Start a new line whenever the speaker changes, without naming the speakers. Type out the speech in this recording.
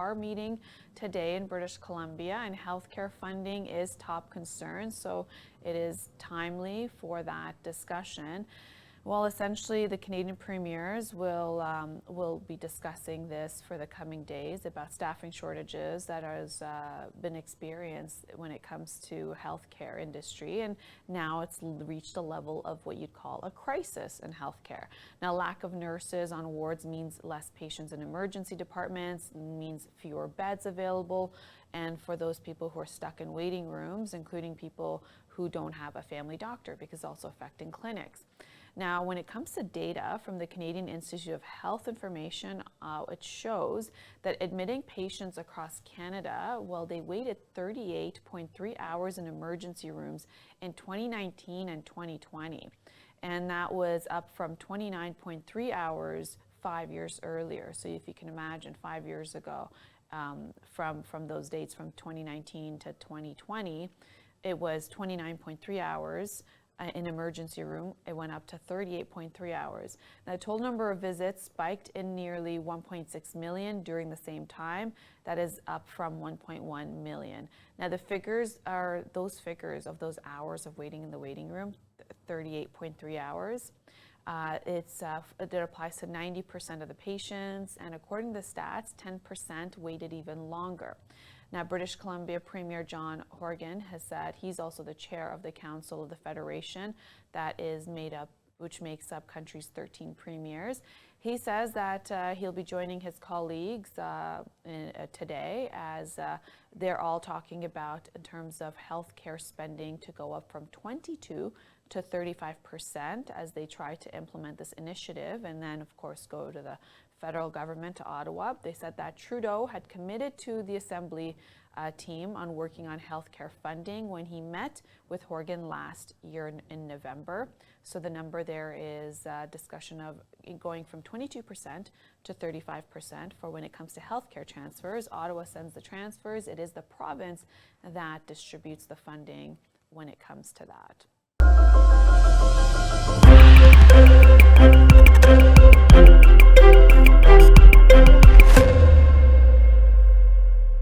are meeting today in British Columbia, and healthcare funding is top concern, so it is timely for that discussion. Well, essentially, the Canadian premiers will be discussing this for the coming days about staffing shortages that has been experienced when it comes to healthcare industry, and now it's reached a level of what you'd call a crisis in healthcare. Now, lack of nurses on wards means less patients in emergency departments, means fewer beds available, and for those people who are stuck in waiting rooms, including people who don't have a family doctor, because it's also affecting clinics. Now, when it comes to data from the Canadian Institute of Health Information, it shows that admitting patients across Canada, well, they waited 38.3 hours in emergency rooms in 2019 and 2020. And that was up from 29.3 hours 5 years earlier. So if you can imagine, 5 years ago, from those dates from 2019 to 2020, it was 29.3 hours in emergency room. It went up to 38.3 hours. Now, the total number of visits spiked in nearly 1.6 million during the same time. That is up from 1.1 million. Now, the figures are those figures of those hours of waiting in the waiting room, 38.3 hours. It applies to 90% of the patients, and according to the stats, 10% waited even longer. Now, British Columbia Premier John Horgan has said he's also the chair of the Council of the Federation that is made up, which makes up country's 13 premiers. He says that he'll be joining his colleagues today as they're all talking about in terms of healthcare spending to go up from 22 to 35% as they try to implement this initiative, and then of course go to the federal government, to Ottawa. They said that Trudeau had committed to the Assembly team on working on healthcare funding when he met with Horgan last year in November. So the number there is a discussion of going from 22% to 35% for when it comes to healthcare transfers. Ottawa sends the transfers. It is the province that distributes the funding when it comes to that.